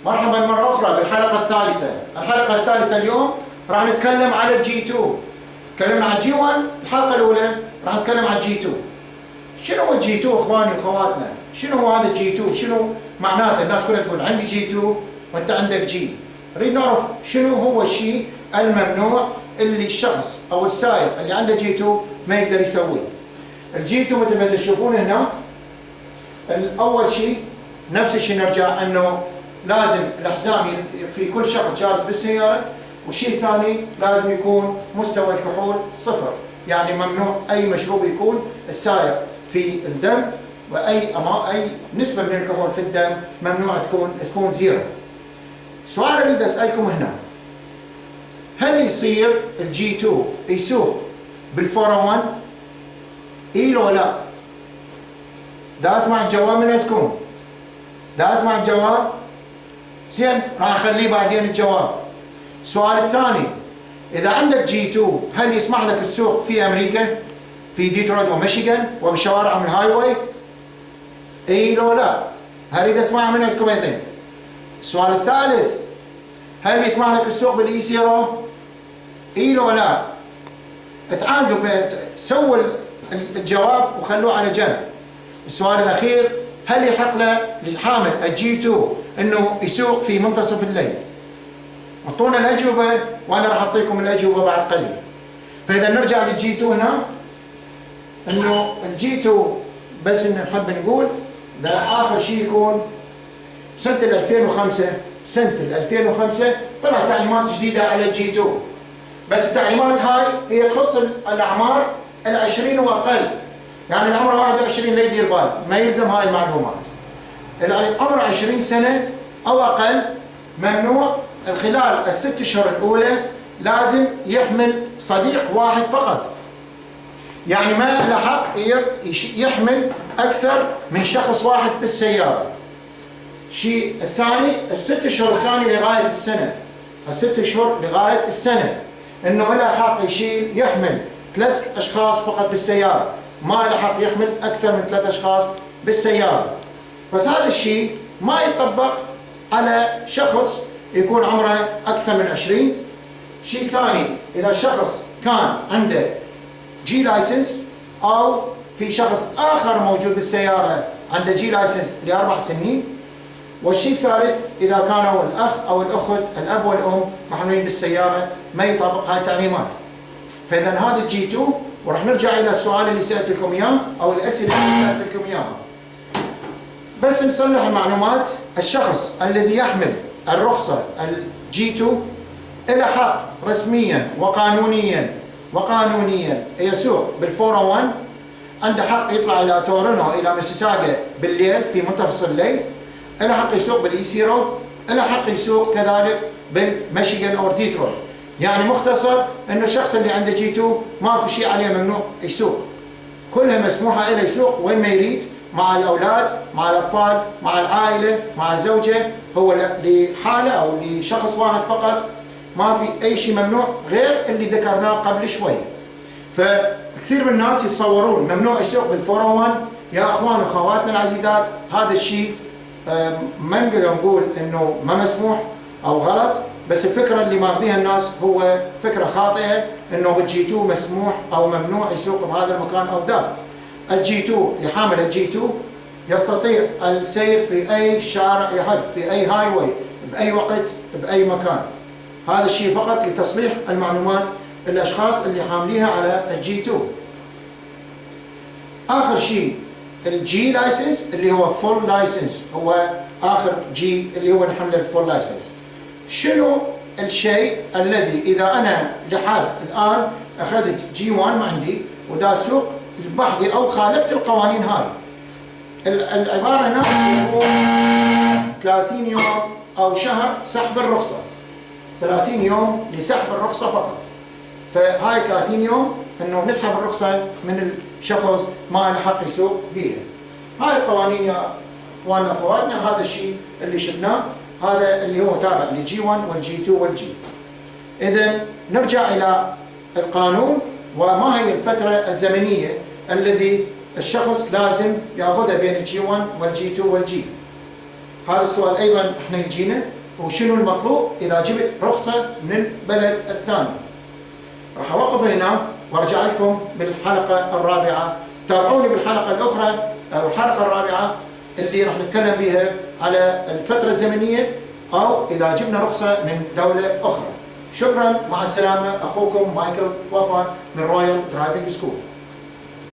مرحبا مرة أخرى بالحلقة الثالثة. الحلقة الثالثة اليوم راح نتكلم على الجي 2. تكلمنا عن جي 1 الحلقة الأولى، راح نتكلم عن جي 2. شنو هو الجي 2 إخواني وأخواتنا؟ شنو هو هذا الجي 2؟ شنو معناته؟ الناس كلها تقول عندي جي 2 وأنت عندك جي. نريد نعرف شنو هو الشيء الممنوع اللي الشخص أو السائق اللي عنده جي 2 ما يقدر يسويه. الجي 2 مثل ما تشوفون هنا، الأول شيء نفس الشيء نرجع أنه لازم الحزام في كل شخص جالس بالسيارة، والشيء الثاني لازم يكون مستوى الكحول صفر، يعني ممنوع أي مشروب يكون السائق في الدم، وأي نسبة من الكحول في الدم ممنوع تكون زيرو. سؤال أريد أسألكم هنا، هل يصير الجي 2 يسوق بال401؟ إيه لو لا؟ دا أسمع الجواب من عندكم. دا أسمع الجواب؟ زين، راح أخليه بعدين الجواب. السؤال الثاني، إذا عندك جي 2 هل يسمح لك السوق في أمريكا؟ في ديترويت وميشيغان وبشوارع من الهاي واي؟ إيه لو لا؟ هريد أسمعها من عندكم أيضا. السؤال الثالث، هل يسمح لك السوق بالإي سيرو؟ إيه لو لا؟ تعاندوا سووا الجواب وخلوه على جنب. السؤال الأخير، هل يحق له لحامل الجي 2 انه يسوق في منتصف الليل؟ اعطونا الاجوبه وانا راح اعطيكم الاجوبه بعد قليل. فاذا نرجع للجي 2 هنا، انه الجي 2 بس ان نحب نقول ده اخر شيء يكون سنه 2005 طلع تعليمات جديده على الجي 2، بس التعليمات هاي هي تخص الاعمار ال20 واقل، يعني العمر 21 لا يدير بال، ما يلزم هاي المعلومات. العمر 20 سنة أو أقل ممنوع خلال ال6 أشهر الأولى لازم يحمل صديق واحد فقط، يعني ما له حق يحمل أكثر من شخص واحد بالسيارة. الشيء الثاني، ال6 أشهر الثاني لغاية السنة، ال6 أشهر لغاية السنة إنه له حق يحمل 3 أشخاص فقط بالسيارة، ما له حق يحمل أكثر من 3 أشخاص بالسيارة. بس هذا الشيء ما يطبق على شخص يكون عمره أكثر من 20. شيء ثاني، إذا الشخص كان عنده جي لايسنس أو في شخص آخر موجود بالسيارة عنده جي لايسنس ل4 سنين. والشيء الثالث، إذا كانوا الأخ أو الأخت الأب والأم محملين بالسيارة ما يطبق هاي التعليمات. فإذا هذا الجي 2. ورح نرجع إلى السؤال اللي سألتكم إياه أو الأسئلة اللي سألتكم إياها. بس نصلح المعلومات، الشخص الذي يحمل الرخصة الجي 2 له حق رسميا وقانونيا يسوق بال401. عنده حق يطلع إلى تورنو إلى مسيساغا بالليل في منتصف الليل، له حق يسوق بالإي سيرو، له حق يسوق كذلك بالميشيغان أو ديترويت. يعني مختصر انه الشخص اللي عنده جي 2 ماكو شيء عليه ممنوع يسوق، كلها مسموحه له يسوق وين ما يريد، مع الاولاد، مع الاطفال، مع العائله، مع الزوجه، هو لحاله او لشخص واحد فقط، ما في اي شيء ممنوع غير اللي ذكرناه قبل شوي. فكثير من الناس يتصورون ممنوع يسوق بال401. يا اخوان واخواتنا العزيزات، هذا الشيء ما نقدر نقول انه ما مسموح او غلط، بس الفكرة اللي ماخذيها الناس هو فكرة خاطئة انه بالجي 2 مسموح او ممنوع يسوق بهذا المكان او ذاك. الجي 2 لحامل الجي 2 يستطيع السير في اي شارع يحب، في اي هاي واي، باي وقت، باي مكان. هذا الشيء فقط لتصليح المعلومات الاشخاص اللي حامليها على الجي 2. اخر شيء الجي لايسنس اللي هو فول لايسنس، هو اخر جي اللي هو نحمله الفول لايسنس. شنو الشيء الذي اذا انا لحد الان اخذت جي 1 ما عندي ودا اسوق لوحدي او خالفت القوانين هاي، العباره هنا 30 يوم او شهر سحب الرخصه، 30 يوم لسحب الرخصه فقط. فهاي 30 يوم انه نسحب الرخصه من الشخص ما له حق يسوق بيها. هاي القوانين يا اخواننا اخواتنا، هذا الشيء اللي شفناه، هذا اللي هو تابع للجي 1 والجي 2 والجي. إذا نرجع إلى القانون، وما هي الفترة الزمنية الذي الشخص لازم يأخذها بين الجي 1 والجي 2 والجي. هذا السؤال أيضا احنا يجينا، وشنو المطلوب إذا جبت رخصة من البلد الثاني. راح أوقف هنا وارجع لكم بالحلقة الرابعة. تابعوني بالحلقة الأخرى أو الحلقة الرابعة اللي راح نتكلم بها على الفترة الزمنية أو إذا جبنا رخصة من دولة أخرى. شكرا، مع السلامة. أخوكم مايكل وفا من رويال درايفنج سكول.